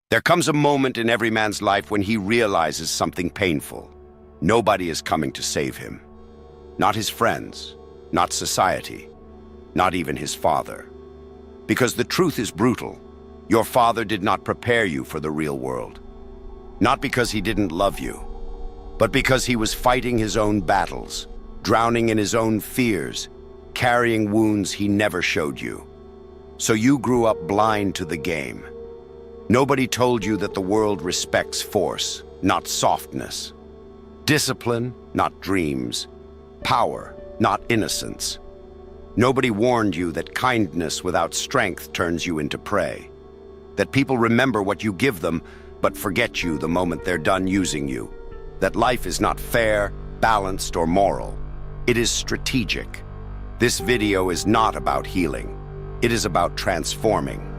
There comes a moment in every man's life when he realizes something painful. Nobody is coming to save him. Not his friends, not society, not even his father. Because the truth is brutal. Your father did not prepare you for the real world. Not because he didn't love you, but because he was fighting his own battles, drowning in his own fears, carrying wounds he never showed you. So you grew up blind to the game. Nobody told you that the world respects force, not softness. Discipline, not dreams. Power, not innocence. Nobody warned you that kindness without strength turns you into prey. That people remember what you give them, but forget you the moment they're done using you. That life is not fair, balanced, or moral. It is strategic. This video is not about healing. It is about transforming.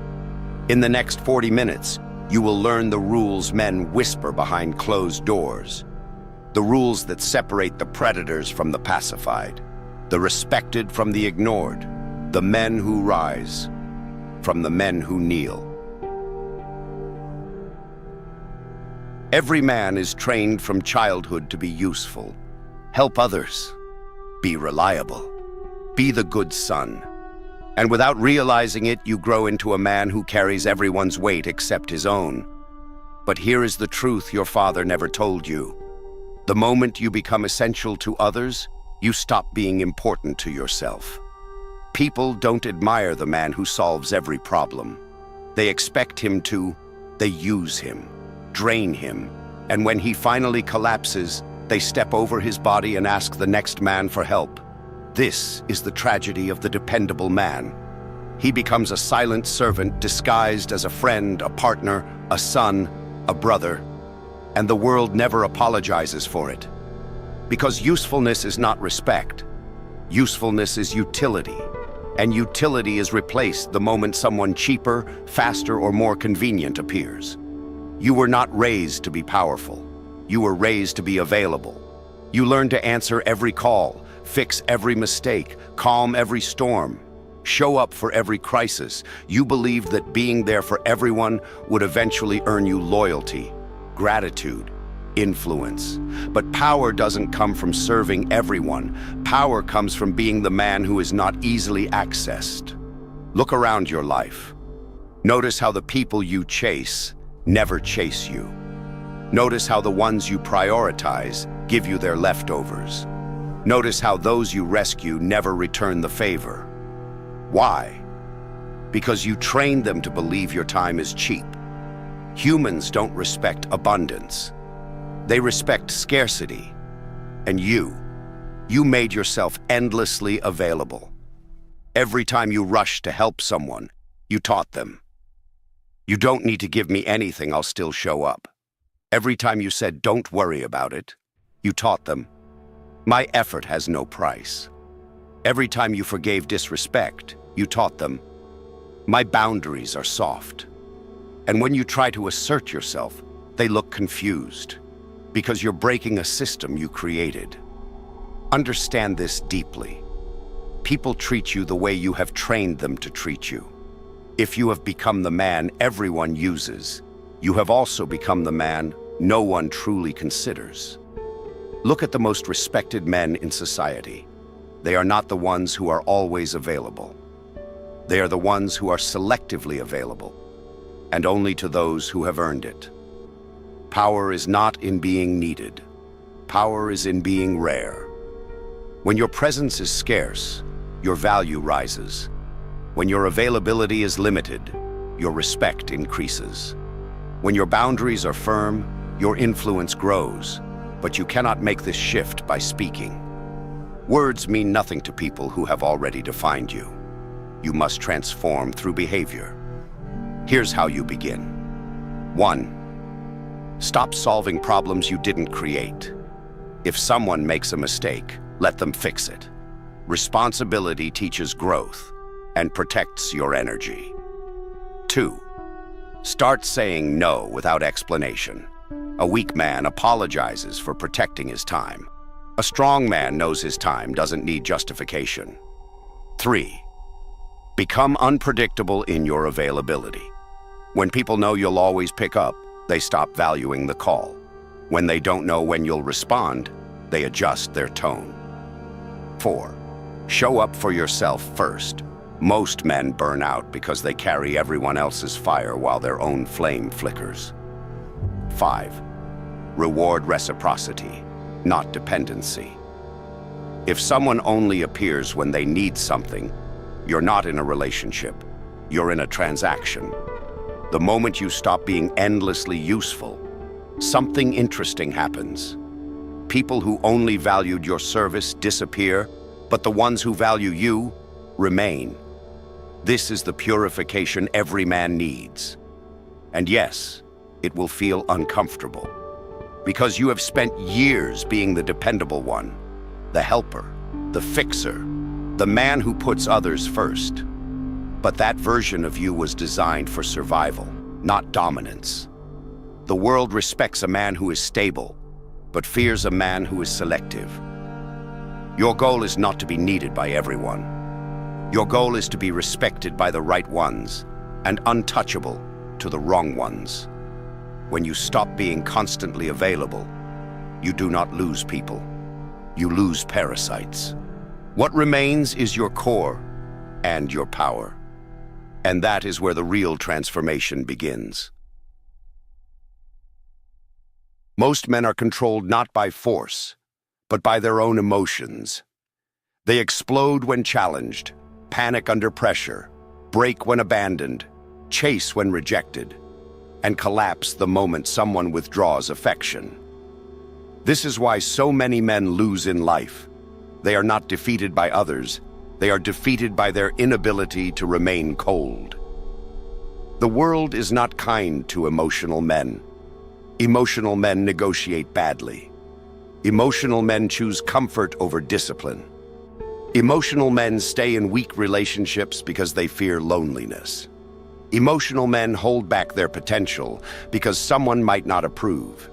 In the next 40 minutes, you will learn the rules men whisper behind closed doors. The rules that separate the predators from the pacified, the respected from the ignored, the men who rise from the men who kneel. Every man is trained from childhood to be useful, help others, be reliable, be the good son. And without realizing it, you grow into a man who carries everyone's weight except his own. But here is the truth your father never told you. The moment you become essential to others, you stop being important to yourself. People don't admire the man who solves every problem. They expect him to. They use him, drain him, and when he finally collapses, they step over his body and ask the next man for help. This is the tragedy of the dependable man. He becomes a silent servant disguised as a friend, a partner, a son, a brother, and the world never apologizes for it. Because usefulness is not respect. Usefulness is utility, and utility is replaced the moment someone cheaper, faster, or more convenient appears. You were not raised to be powerful. You were raised to be available. You learned to answer every call, fix every mistake, calm every storm, show up for every crisis. You believed that being there for everyone would eventually earn you loyalty, gratitude, influence. But power doesn't come from serving everyone. Power comes from being the man who is not easily accessed. Look around your life. Notice how the people you chase never chase you. Notice how the ones you prioritize give you their leftovers. Notice how those you rescue never return the favor. Why? Because you trained them to believe your time is cheap. Humans don't respect abundance. They respect scarcity. And you made yourself endlessly available. Every time you rushed to help someone, you taught them. You don't need to give me anything, I'll still show up. Every time you said, don't worry about it, you taught them. My effort has no price. Every time you forgave disrespect, you taught them. My boundaries are soft. And when you try to assert yourself, they look confused, because you're breaking a system you created. Understand this deeply. People treat you the way you have trained them to treat you. If you have become the man everyone uses, you have also become the man no one truly considers. Look at the most respected men in society. They are not the ones who are always available. They are the ones who are selectively available, and only to those who have earned it. Power is not in being needed. Power is in being rare. When your presence is scarce, your value rises. When your availability is limited, your respect increases. When your boundaries are firm, your influence grows. But you cannot make this shift by speaking. Words mean nothing to people who have already defined you. You must transform through behavior. Here's how you begin. 1. Stop solving problems you didn't create. If someone makes a mistake, let them fix it. Responsibility teaches growth and protects your energy. 2. Start saying no without explanation. A weak man apologizes for protecting his time. A strong man knows his time doesn't need justification. 3. Become unpredictable in your availability. When people know you'll always pick up, they stop valuing the call. When they don't know when you'll respond, they adjust their tone. 4. Show up for yourself first. Most men burn out because they carry everyone else's fire while their own flame flickers. 5. Reward reciprocity, not dependency. If someone only appears when they need something, you're not in a relationship, you're in a transaction. The moment you stop being endlessly useful, something interesting happens. People who only valued your service disappear, but the ones who value you remain. This is the purification every man needs. And yes, it will feel uncomfortable, because you have spent years being the dependable one, the helper, the fixer, the man who puts others first. But that version of you was designed for survival, not dominance. The world respects a man who is stable, but fears a man who is selective. Your goal is not to be needed by everyone. Your goal is to be respected by the right ones and untouchable to the wrong ones. When you stop being constantly available, you do not lose people. You lose parasites. What remains is your core and your power. And that is where the real transformation begins. Most men are controlled not by force, but by their own emotions. They explode when challenged, panic under pressure, break when abandoned, chase when rejected, and collapse the moment someone withdraws affection. This is why so many men lose in life. They are not defeated by others. They are defeated by their inability to remain cold. The world is not kind to emotional men. Emotional men negotiate badly. Emotional men choose comfort over discipline. Emotional men stay in weak relationships because they fear loneliness. Emotional men hold back their potential because someone might not approve.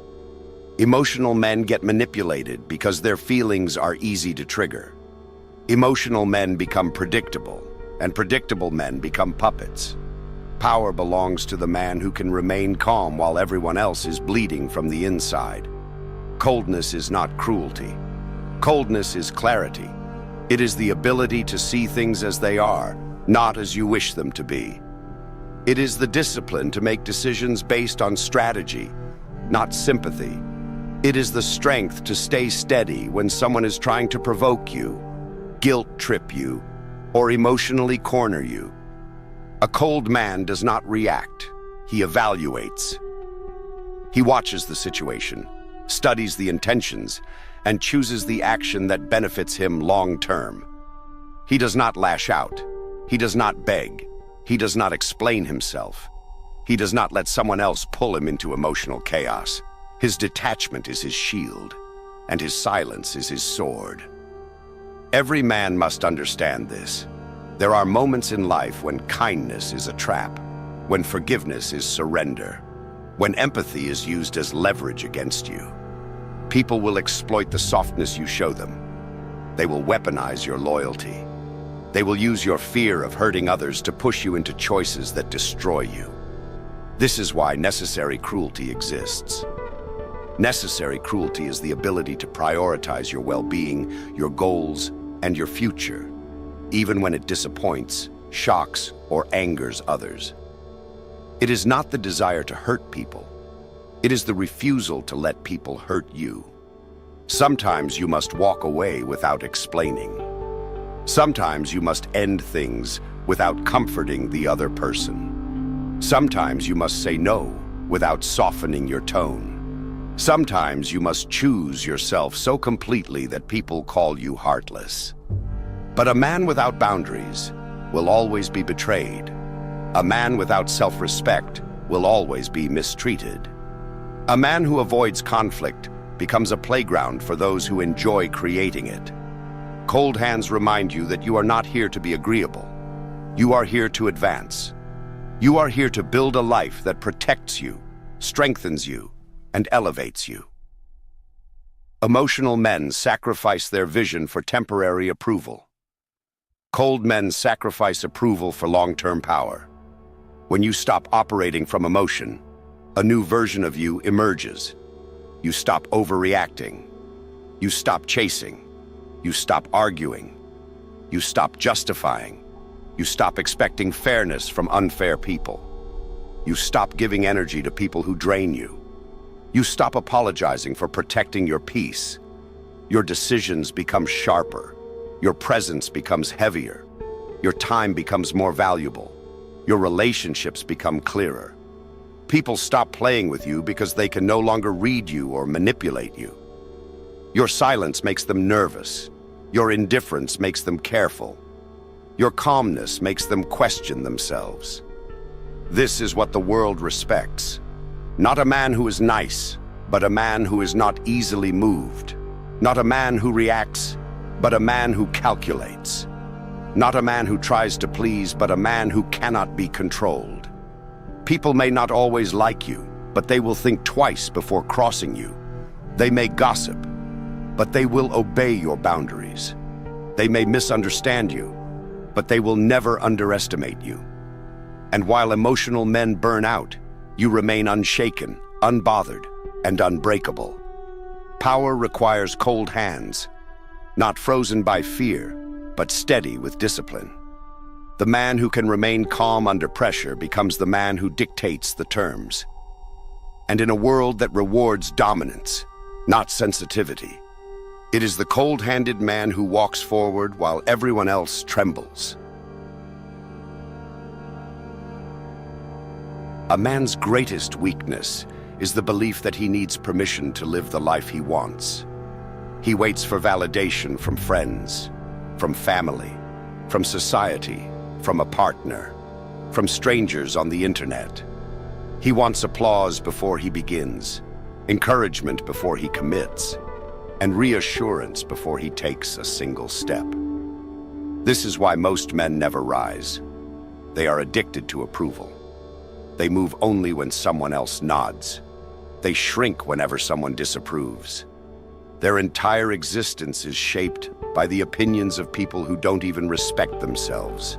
Emotional men get manipulated because their feelings are easy to trigger. Emotional men become predictable, and predictable men become puppets. Power belongs to the man who can remain calm while everyone else is bleeding from the inside. Coldness is not cruelty. Coldness is clarity. It is the ability to see things as they are, not as you wish them to be. It is the discipline to make decisions based on strategy, not sympathy. It is the strength to stay steady when someone is trying to provoke you, guilt trip you, or emotionally corner you. A cold man does not react. He evaluates. He watches the situation, studies the intentions, and chooses the action that benefits him long term. He does not lash out. He does not beg. He does not explain himself. He does not let someone else pull him into emotional chaos. His detachment is his shield, and his silence is his sword. Every man must understand this. There are moments in life when kindness is a trap, when forgiveness is surrender, when empathy is used as leverage against you. People will exploit the softness you show them. They will weaponize your loyalty. They will use your fear of hurting others to push you into choices that destroy you. This is why necessary cruelty exists. Necessary cruelty is the ability to prioritize your well-being, your goals, and your future, even when it disappoints, shocks, or angers others. It is not the desire to hurt people. It is the refusal to let people hurt you. Sometimes you must walk away without explaining. Sometimes you must end things without comforting the other person. Sometimes you must say no without softening your tone. Sometimes you must choose yourself so completely that people call you heartless. But a man without boundaries will always be betrayed. A man without self-respect will always be mistreated. A man who avoids conflict becomes a playground for those who enjoy creating it. Cold hands remind you that you are not here to be agreeable. You are here to advance. You are here to build a life that protects you, strengthens you, and elevates you. Emotional men sacrifice their vision for temporary approval. Cold men sacrifice approval for long-term power. When you stop operating from emotion, a new version of you emerges. You stop overreacting. You stop chasing. You stop arguing. You stop justifying. You stop expecting fairness from unfair people. You stop giving energy to people who drain you. You stop apologizing for protecting your peace. Your decisions become sharper. Your presence becomes heavier. Your time becomes more valuable. Your relationships become clearer. People stop playing with you because they can no longer read you or manipulate you. Your silence makes them nervous. Your indifference makes them careful. Your calmness makes them question themselves. This is what the world respects. Not a man who is nice, but a man who is not easily moved. Not a man who reacts, but a man who calculates. Not a man who tries to please, but a man who cannot be controlled. People may not always like you, but they will think twice before crossing you. They may gossip, but they will obey your boundaries. They may misunderstand you, but they will never underestimate you. And while emotional men burn out, you remain unshaken, unbothered, and unbreakable. Power requires cold hands, not frozen by fear, but steady with discipline. The man who can remain calm under pressure becomes the man who dictates the terms. And in a world that rewards dominance, not sensitivity, it is the cold-handed man who walks forward while everyone else trembles. A man's greatest weakness is the belief that he needs permission to live the life he wants. He waits for validation from friends, from family, from society, from a partner, from strangers on the internet. He wants applause before he begins, encouragement before he commits, and reassurance before he takes a single step. This is why most men never rise. They are addicted to approval. They move only when someone else nods. They shrink whenever someone disapproves. Their entire existence is shaped by the opinions of people who don't even respect themselves.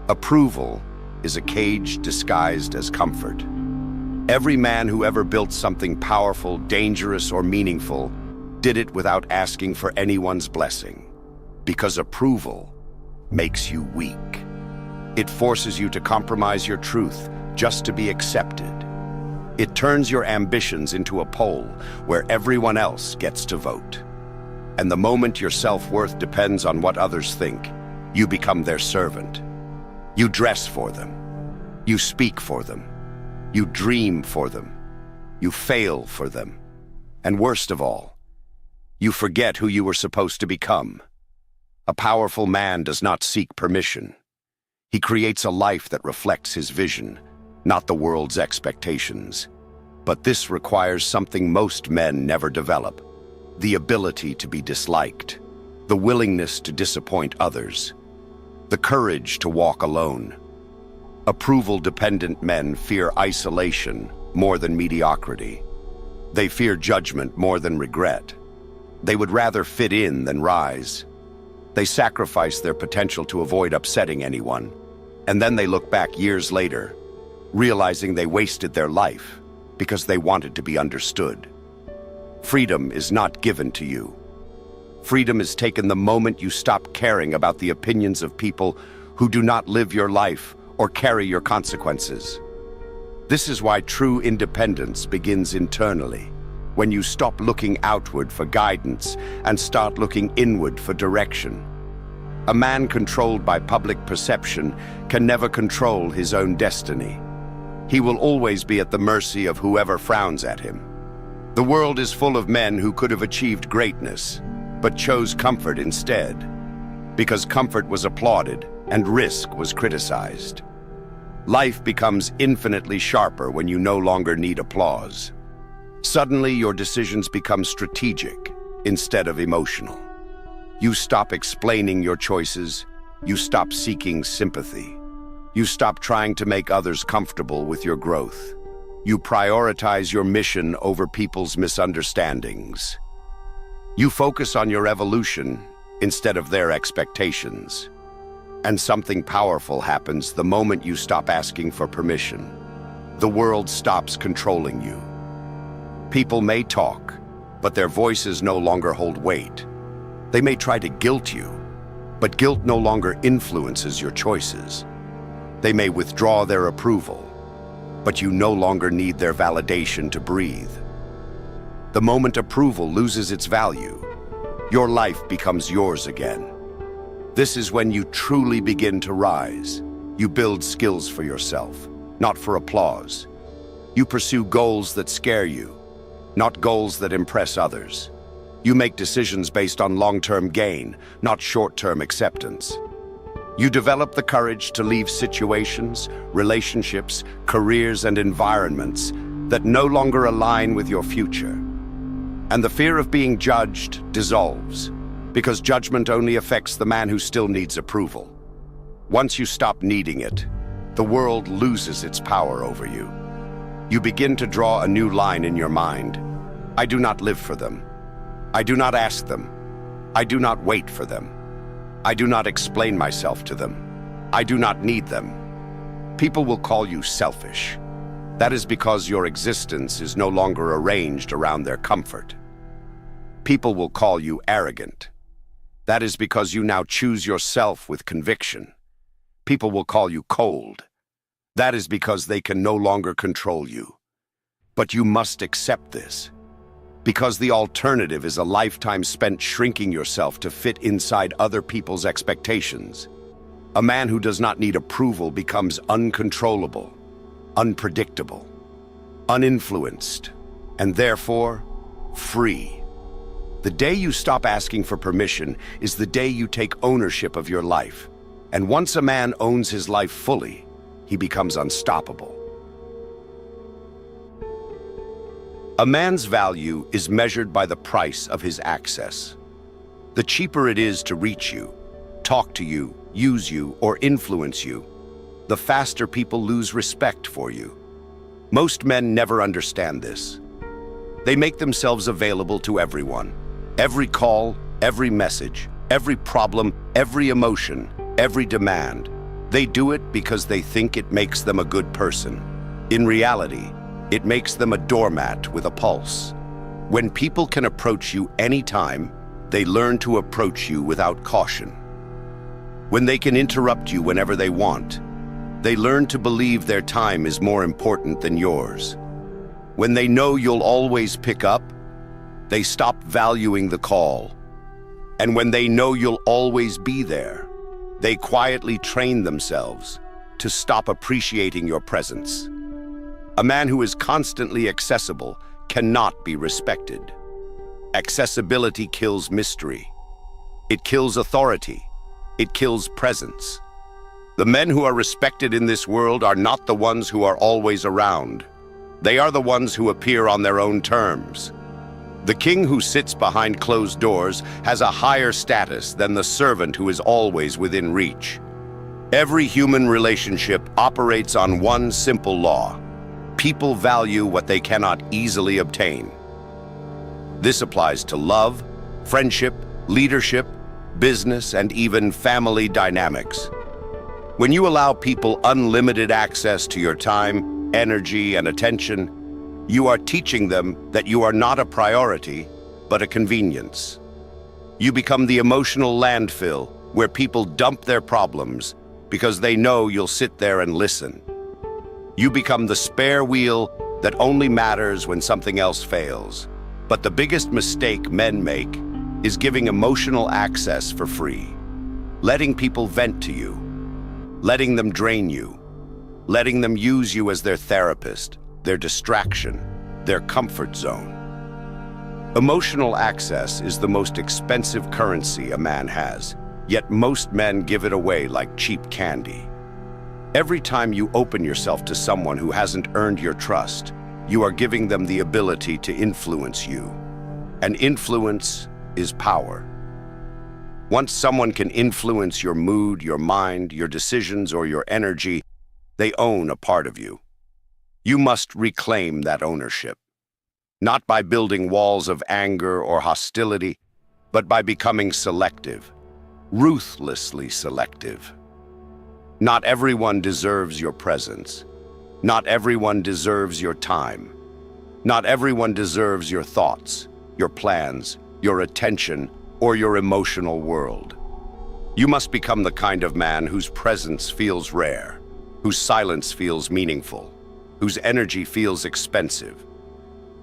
Approval is a cage disguised as comfort. Every man who ever built something powerful, dangerous, or meaningful did it without asking for anyone's blessing. Because approval makes you weak. It forces you to compromise your truth just to be accepted. It turns your ambitions into a poll where everyone else gets to vote. And the moment your self-worth depends on what others think, you become their servant. You dress for them. You speak for them. You dream for them. You fail for them. And worst of all, you forget who you were supposed to become. A powerful man does not seek permission. He creates a life that reflects his vision, not the world's expectations. But this requires something most men never develop: the ability to be disliked, the willingness to disappoint others, the courage to walk alone. Approval-dependent men fear isolation more than mediocrity. They fear judgment more than regret. They would rather fit in than rise. They sacrifice their potential to avoid upsetting anyone, and then they look back years later, realizing they wasted their life because they wanted to be understood. Freedom is not given to you. Freedom is taken the moment you stop caring about the opinions of people who do not live your life or carry your consequences. This is why true independence begins internally, when you stop looking outward for guidance and start looking inward for direction. A man controlled by public perception can never control his own destiny. He will always be at the mercy of whoever frowns at him. The world is full of men who could have achieved greatness, but chose comfort instead, because comfort was applauded and risk was criticized. Life becomes infinitely sharper when you no longer need applause. Suddenly, your decisions become strategic instead of emotional. You stop explaining your choices. You stop seeking sympathy. You stop trying to make others comfortable with your growth. You prioritize your mission over people's misunderstandings. You focus on your evolution instead of their expectations. And something powerful happens the moment you stop asking for permission. The world stops controlling you. People may talk, but their voices no longer hold weight. They may try to guilt you, but guilt no longer influences your choices. They may withdraw their approval, but you no longer need their validation to breathe. The moment approval loses its value, your life becomes yours again. This is when you truly begin to rise. You build skills for yourself, not for applause. You pursue goals that scare you, not goals that impress others. You make decisions based on long-term gain, not short-term acceptance. You develop the courage to leave situations, relationships, careers, and environments that no longer align with your future. And the fear of being judged dissolves, because judgment only affects the man who still needs approval. Once you stop needing it, the world loses its power over you. You begin to draw a new line in your mind. I do not live for them. I do not ask them. I do not wait for them. I do not explain myself to them. I do not need them. People will call you selfish. That is because your existence is no longer arranged around their comfort. People will call you arrogant. That is because you now choose yourself with conviction. People will call you cold. That is because they can no longer control you. But you must accept this, because the alternative is a lifetime spent shrinking yourself to fit inside other people's expectations. A man who does not need approval becomes uncontrollable, unpredictable, uninfluenced, and therefore free. The day you stop asking for permission is the day you take ownership of your life. And once a man owns his life fully, he becomes unstoppable. A man's value is measured by the price of his access. The cheaper it is to reach you, talk to you, use you, or influence you, the faster people lose respect for you. Most men never understand this. They make themselves available to everyone. Every call, every message, every problem, every emotion, every demand. They do it because they think it makes them a good person. In reality, it makes them a doormat with a pulse. When people can approach you anytime, they learn to approach you without caution. When they can interrupt you whenever they want, they learn to believe their time is more important than yours. When they know you'll always pick up, they stop valuing the call. And when they know you'll always be there, they quietly train themselves to stop appreciating your presence. A man who is constantly accessible cannot be respected. Accessibility kills mystery. It kills authority. It kills presence. The men who are respected in this world are not the ones who are always around. They are the ones who appear on their own terms. The king who sits behind closed doors has a higher status than the servant who is always within reach. Every human relationship operates on one simple law. People value what they cannot easily obtain. This applies to love, friendship, leadership, business, and even family dynamics. When you allow people unlimited access to your time, energy, and attention, you are teaching them that you are not a priority, but a convenience. You become the emotional landfill where people dump their problems because they know you'll sit there and listen. You become the spare wheel that only matters when something else fails. But the biggest mistake men make is giving emotional access for free. Letting people vent to you. Letting them drain you. Letting them use you as their therapist, their distraction, their comfort zone. Emotional access is the most expensive currency a man has, yet most men give it away like cheap candy. Every time you open yourself to someone who hasn't earned your trust, you are giving them the ability to influence you. And influence is power. Once someone can influence your mood, your mind, your decisions, or your energy, they own a part of you. You must reclaim that ownership, not by building walls of anger or hostility, but by becoming selective, ruthlessly selective. Not everyone deserves your presence. Not everyone deserves your time. Not everyone deserves your thoughts, your plans, your attention, or your emotional world. You must become the kind of man whose presence feels rare, whose silence feels meaningful, whose energy feels expensive.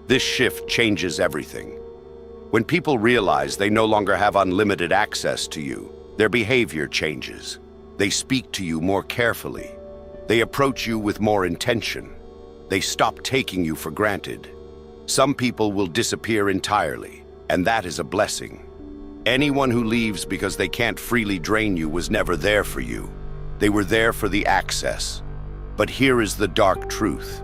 This shift changes everything. When people realize they no longer have unlimited access to you, their behavior changes. They speak to you more carefully. They approach you with more intention. They stop taking you for granted. Some people will disappear entirely, and that is a blessing. Anyone who leaves because they can't freely drain you was never there for you. They were there for the access. But here is the dark truth.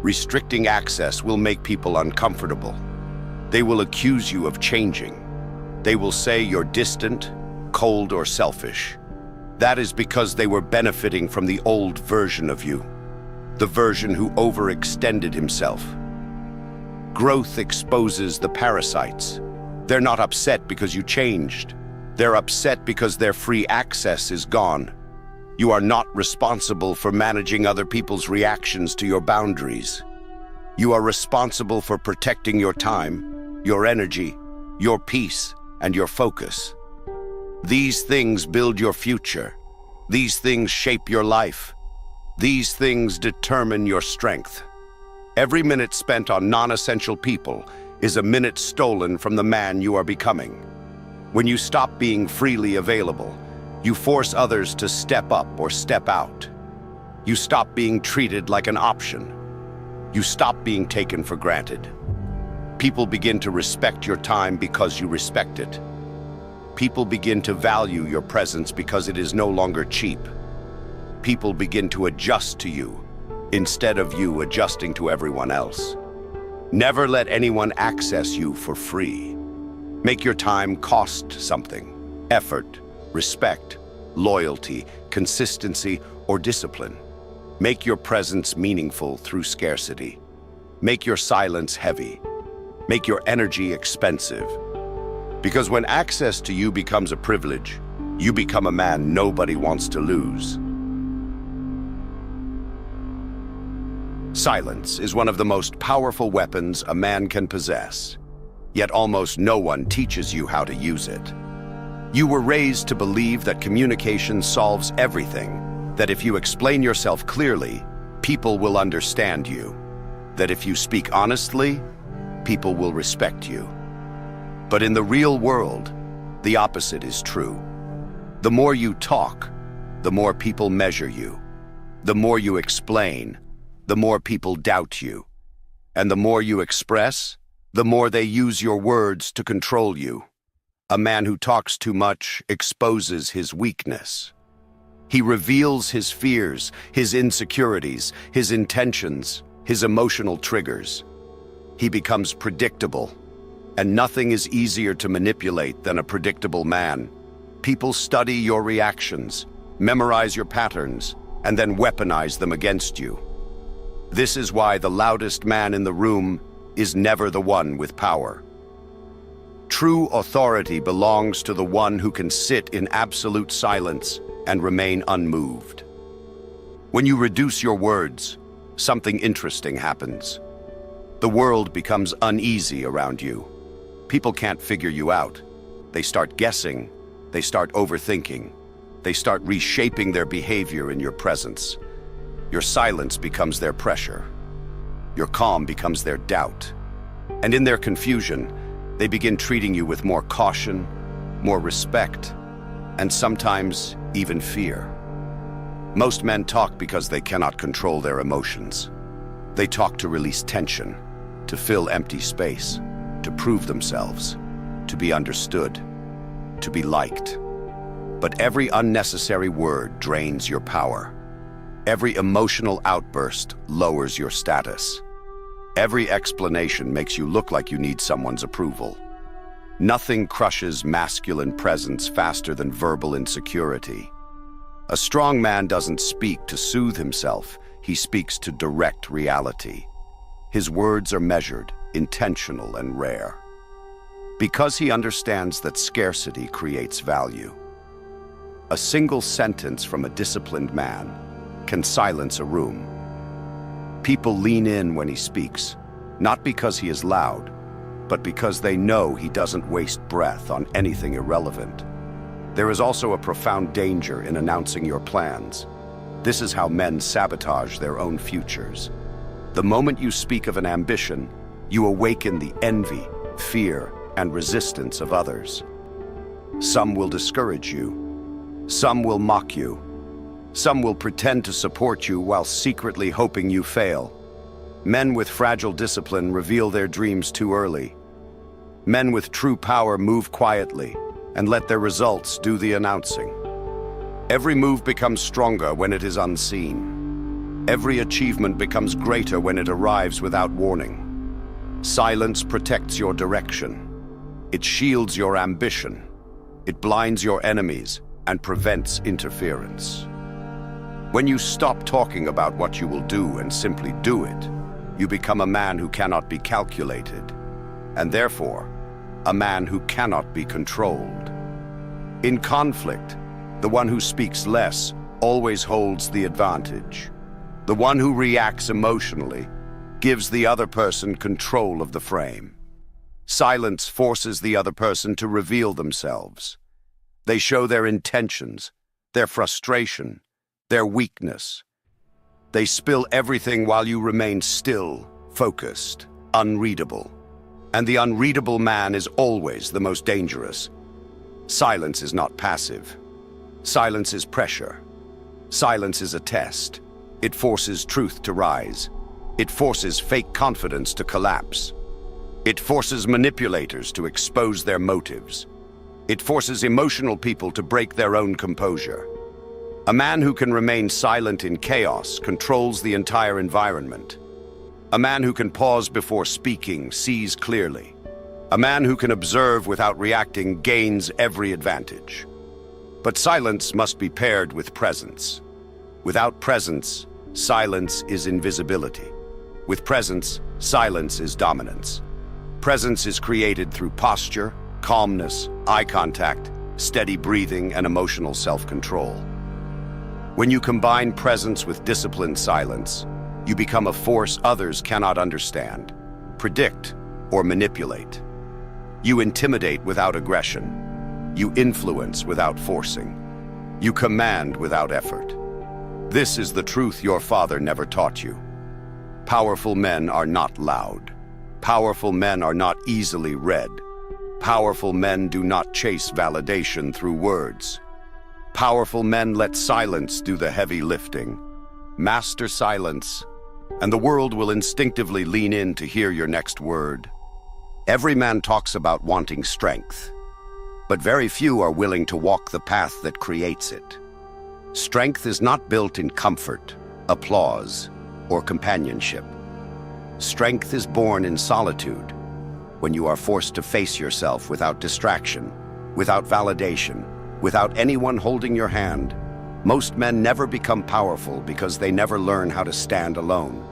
Restricting access will make people uncomfortable. They will accuse you of changing. They will say you're distant, cold, or selfish. That is because they were benefiting from the old version of you, the version who overextended himself. Growth exposes the parasites. They're not upset because you changed. They're upset because their free access is gone. You are not responsible for managing other people's reactions to your boundaries. You are responsible for protecting your time, your energy, your peace, and your focus. These things build your future. These things shape your life. These things determine your strength. Every minute spent on non-essential people is a minute stolen from the man you are becoming. When you stop being freely available, you force others to step up or step out. You stop being treated like an option. You stop being taken for granted. People begin to respect your time because you respect it. People begin to value your presence because it is no longer cheap. People begin to adjust to you instead of you adjusting to everyone else. Never let anyone access you for free. Make your time cost something. Effort, respect, loyalty, consistency, or discipline. Make your presence meaningful through scarcity. Make your silence heavy. Make your energy expensive. Because when access to you becomes a privilege, you become a man nobody wants to lose. Silence is one of the most powerful weapons a man can possess, yet almost no one teaches you how to use it. You were raised to believe that communication solves everything, that if you explain yourself clearly, people will understand you, that if you speak honestly, people will respect you. But in the real world, the opposite is true. The more you talk, the more people measure you. The more you explain, the more people doubt you. And the more you express, the more they use your words to control you. A man who talks too much exposes his weakness. He reveals his fears, his insecurities, his intentions, his emotional triggers. He becomes predictable, and nothing is easier to manipulate than a predictable man. People study your reactions, memorize your patterns, and then weaponize them against you. This is why the loudest man in the room is never the one with power. True authority belongs to the one who can sit in absolute silence and remain unmoved. When you reduce your words, something interesting happens. The world becomes uneasy around you. People can't figure you out. They start guessing. They start overthinking. They start reshaping their behavior in your presence. Your silence becomes their pressure. Your calm becomes their doubt. And in their confusion, they begin treating you with more caution, more respect, and sometimes even fear. Most men talk because they cannot control their emotions. They talk to release tension, to fill empty space, to prove themselves, to be understood, to be liked. But every unnecessary word drains your power. Every emotional outburst lowers your status. Every explanation makes you look like you need someone's approval. Nothing crushes masculine presence faster than verbal insecurity. A strong man doesn't speak to soothe himself, he speaks to direct reality. His words are measured, intentional, and rare. Because he understands that scarcity creates value. A single sentence from a disciplined man can silence a room. People lean in when he speaks, not because he is loud, but because they know he doesn't waste breath on anything irrelevant. There is also a profound danger in announcing your plans. This is how men sabotage their own futures. The moment you speak of an ambition, you awaken the envy, fear, and resistance of others. Some will discourage you. Some will mock you. Some will pretend to support you while secretly hoping you fail. Men with fragile discipline reveal their dreams too early. Men with true power move quietly and let their results do the announcing. Every move becomes stronger when it is unseen. Every achievement becomes greater when it arrives without warning. Silence protects your direction. It shields your ambition. It blinds your enemies and prevents interference. When you stop talking about what you will do and simply do it, you become a man who cannot be calculated, and therefore, a man who cannot be controlled. In conflict, the one who speaks less always holds the advantage. The one who reacts emotionally gives the other person control of the frame. Silence forces the other person to reveal themselves. They show their intentions, their frustration, their weakness. They spill everything while you remain still, focused, unreadable. And the unreadable man is always the most dangerous. Silence is not passive. Silence is pressure. Silence is a test. It forces truth to rise. It forces fake confidence to collapse. It forces manipulators to expose their motives. It forces emotional people to break their own composure. A man who can remain silent in chaos controls the entire environment. A man who can pause before speaking sees clearly. A man who can observe without reacting gains every advantage. But silence must be paired with presence. Without presence, silence is invisibility. With presence, silence is dominance. Presence is created through posture, calmness, eye contact, steady breathing, and emotional self-control. When you combine presence with disciplined silence, you become a force others cannot understand, predict, or manipulate. You intimidate without aggression. You influence without forcing. You command without effort. This is the truth your father never taught you. Powerful men are not loud. Powerful men are not easily read. Powerful men do not chase validation through words. Powerful men let silence do the heavy lifting. Master silence, and the world will instinctively lean in to hear your next word. Every man talks about wanting strength, but very few are willing to walk the path that creates it. Strength is not built in comfort, applause, or companionship. Strength is born in solitude, when you are forced to face yourself without distraction, without validation, without anyone holding your hand. Most men never become powerful because they never learn how to stand alone.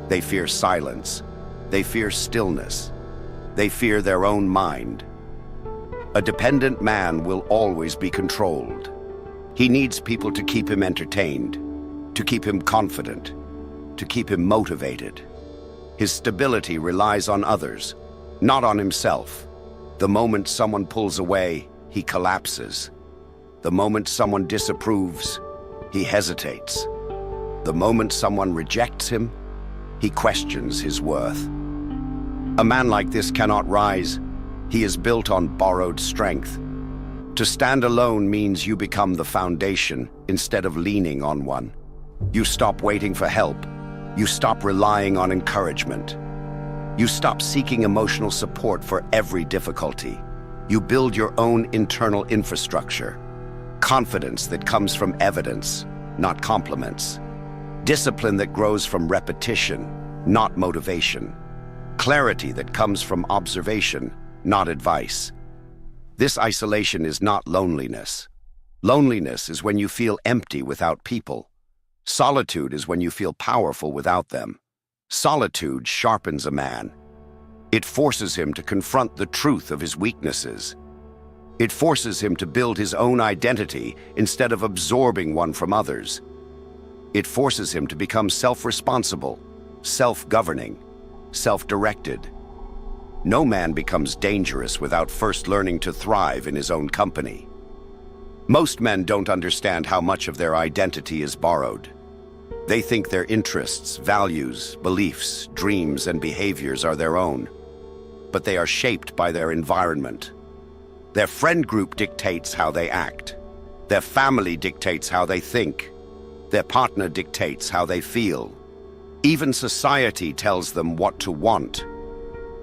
They fear silence. They fear stillness. They fear their own mind. A dependent man will always be controlled. He needs people to keep him entertained, to keep him confident, to keep him motivated. His stability relies on others, not on himself. The moment someone pulls away, he collapses. The moment someone disapproves, he hesitates. The moment someone rejects him, he questions his worth. A man like this cannot rise. He is built on borrowed strength. To stand alone means you become the foundation instead of leaning on one. You stop waiting for help. You stop relying on encouragement. You stop seeking emotional support for every difficulty. You build your own internal infrastructure. Confidence that comes from evidence, not compliments. Discipline that grows from repetition, not motivation. Clarity that comes from observation, not advice. This isolation is not loneliness. Loneliness is when you feel empty without people. Solitude is when you feel powerful without them. Solitude sharpens a man. It forces him to confront the truth of his weaknesses. It forces him to build his own identity instead of absorbing one from others. It forces him to become self-responsible, self-governing, self-directed. No man becomes dangerous without first learning to thrive in his own company. Most men don't understand how much of their identity is borrowed. They think their interests, values, beliefs, dreams, and behaviors are their own, but they are shaped by their environment. Their friend group dictates how they act. Their family dictates how they think. Their partner dictates how they feel. Even society tells them what to want.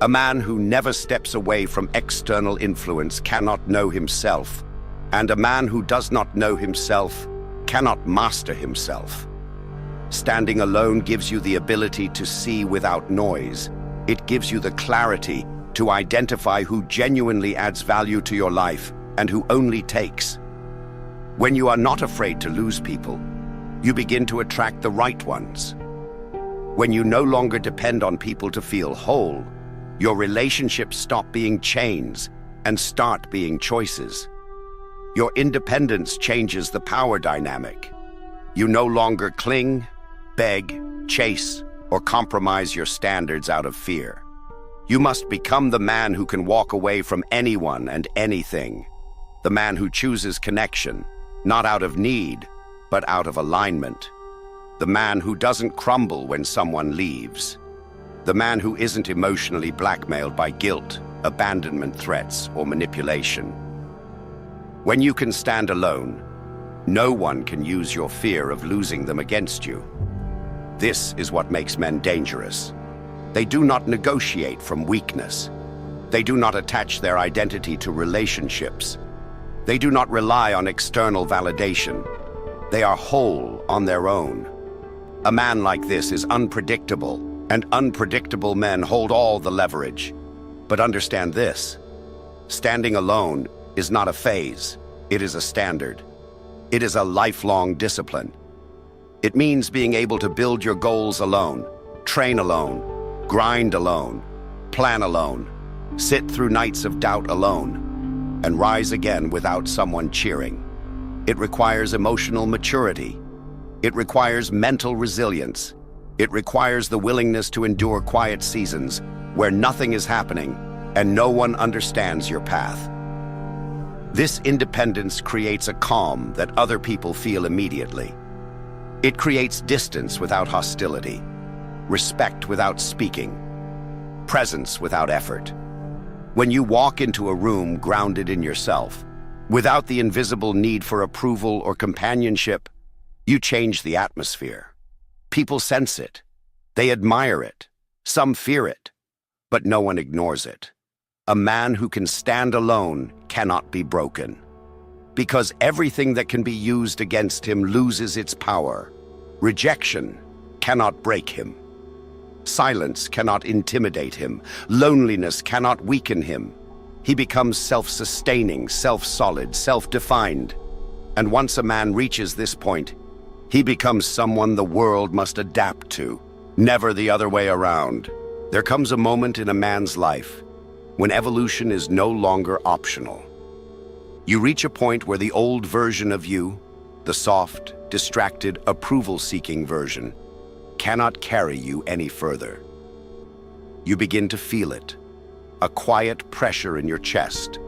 A man who never steps away from external influence cannot know himself, and a man who does not know himself cannot master himself. Standing alone gives you the ability to see without noise. It gives you the clarity to identify who genuinely adds value to your life and who only takes. When you are not afraid to lose people, you begin to attract the right ones. When you no longer depend on people to feel whole, your relationships stop being chains and start being choices. Your independence changes the power dynamic. You no longer cling, beg, chase, or compromise your standards out of fear. You must become the man who can walk away from anyone and anything. The man who chooses connection, not out of need, but out of alignment. The man who doesn't crumble when someone leaves. The man who isn't emotionally blackmailed by guilt, abandonment threats, or manipulation. When you can stand alone, no one can use your fear of losing them against you. This is what makes men dangerous. They do not negotiate from weakness. They do not attach their identity to relationships. They do not rely on external validation. They are whole on their own. A man like this is unpredictable, and unpredictable men hold all the leverage. But understand this: standing alone is not a phase, it is a standard. It is a lifelong discipline. It means being able to build your goals alone, train alone, grind alone, plan alone, sit through nights of doubt alone, and rise again without someone cheering. It requires emotional maturity. It requires mental resilience. It requires the willingness to endure quiet seasons where nothing is happening and no one understands your path. This independence creates a calm that other people feel immediately. It creates distance without hostility, respect without speaking, presence without effort. When you walk into a room grounded in yourself, without the invisible need for approval or companionship, you change the atmosphere. People sense it. They admire it. Some fear it, but no one ignores it. A man who can stand alone cannot be broken, because everything that can be used against him loses its power. Rejection cannot break him. Silence cannot intimidate him. Loneliness cannot weaken him. He becomes self-sustaining, self-solid, self-defined. And once a man reaches this point, he becomes someone the world must adapt to, never the other way around. There comes a moment in a man's life when evolution is no longer optional. You reach a point where the old version of you, the soft, distracted, approval-seeking version, cannot carry you any further. You begin to feel it, a quiet pressure in your chest,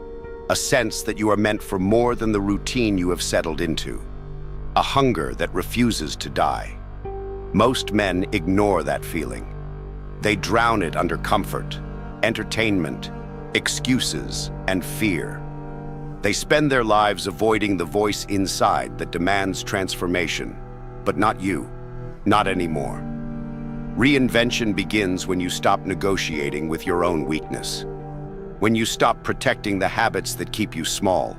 a sense that you are meant for more than the routine you have settled into, a hunger that refuses to die. Most men ignore that feeling. They drown it under comfort, entertainment, excuses, and fear. They spend their lives avoiding the voice inside that demands transformation, but not you, not anymore. Reinvention begins when you stop negotiating with your own weakness, when you stop protecting the habits that keep you small,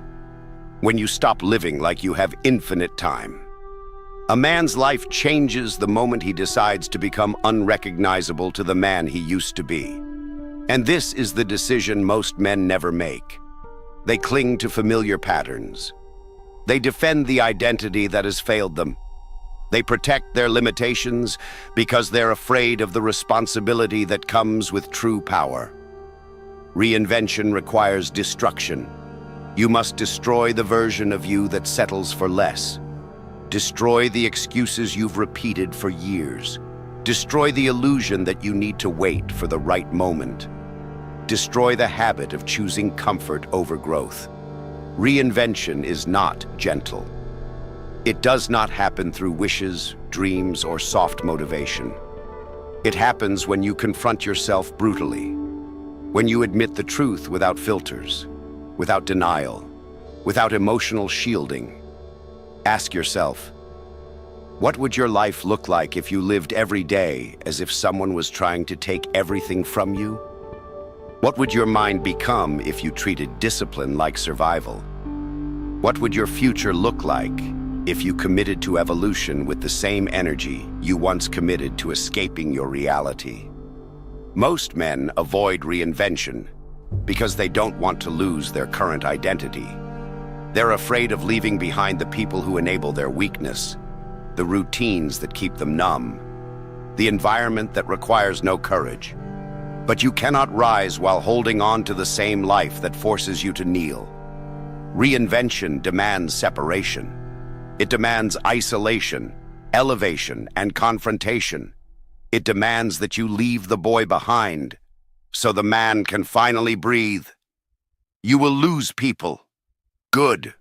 when you stop living like you have infinite time. A man's life changes the moment he decides to become unrecognizable to the man he used to be. And this is the decision most men never make. They cling to familiar patterns. They defend the identity that has failed them. They protect their limitations because they're afraid of the responsibility that comes with true power. Reinvention requires destruction. You must destroy the version of you that settles for less. Destroy the excuses you've repeated for years. Destroy the illusion that you need to wait for the right moment. Destroy the habit of choosing comfort over growth. Reinvention is not gentle. It does not happen through wishes, dreams, or soft motivation. It happens when you confront yourself brutally, when you admit the truth without filters, without denial, without emotional shielding. Ask yourself, what would your life look like if you lived every day as if someone was trying to take everything from you? What would your mind become if you treated discipline like survival? What would your future look like if you committed to evolution with the same energy you once committed to escaping your reality? Most men avoid reinvention because they don't want to lose their current identity. They're afraid of leaving behind the people who enable their weakness, the routines that keep them numb, the environment that requires no courage. But you cannot rise while holding on to the same life that forces you to kneel. Reinvention demands separation. It demands isolation, elevation, and confrontation. It demands that you leave the boy behind so the man can finally breathe. You will lose people. Good.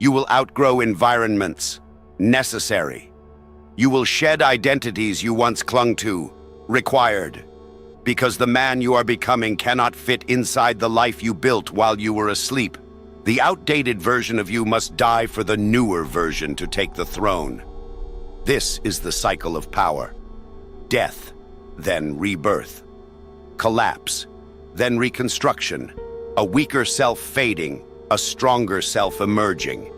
You will outgrow environments. Necessary. You will shed identities you once clung to. Required. Because the man you are becoming cannot fit inside the life you built while you were asleep. The outdated version of you must die for the newer version to take the throne. This is the cycle of power. Death, then rebirth. Collapse, then reconstruction. A weaker self fading, a stronger self emerging.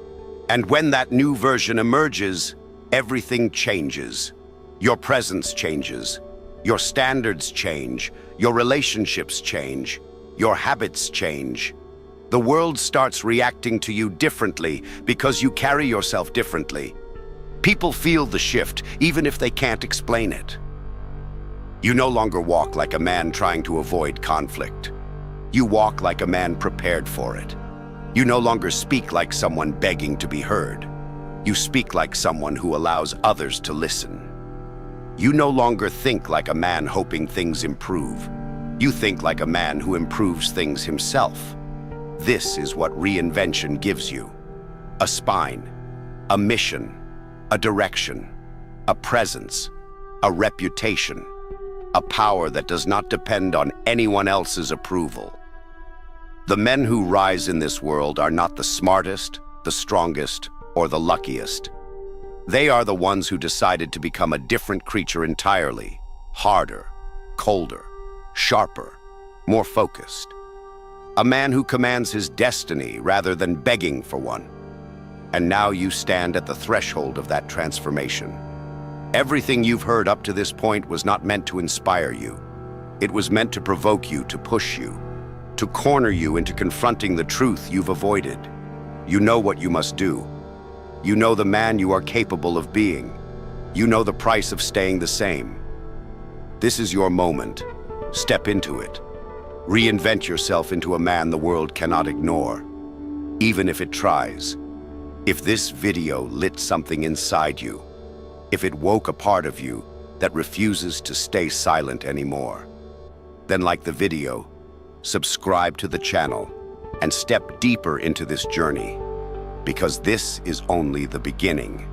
And when that new version emerges, everything changes. Your presence changes. Your standards change. Your relationships change. Your habits change. The world starts reacting to you differently because you carry yourself differently. People feel the shift, even if they can't explain it. You no longer walk like a man trying to avoid conflict. You walk like a man prepared for it. You no longer speak like someone begging to be heard. You speak like someone who allows others to listen. You no longer think like a man hoping things improve. You think like a man who improves things himself. This is what reinvention gives you. A spine, a mission, a direction, a presence, a reputation, a power that does not depend on anyone else's approval. The men who rise in this world are not the smartest, the strongest, or the luckiest. They are the ones who decided to become a different creature entirely, harder, colder, sharper, more focused. A man who commands his destiny rather than begging for one. And now you stand at the threshold of that transformation. Everything you've heard up to this point was not meant to inspire you. It was meant to provoke you, to push you, to corner you into confronting the truth you've avoided. You know what you must do. You know the man you are capable of being. You know the price of staying the same. This is your moment. Step into it. Reinvent yourself into a man the world cannot ignore, even if it tries. If this video lit something inside you, if it woke a part of you that refuses to stay silent anymore, then like the video, subscribe to the channel and step deeper into this journey, because this is only the beginning.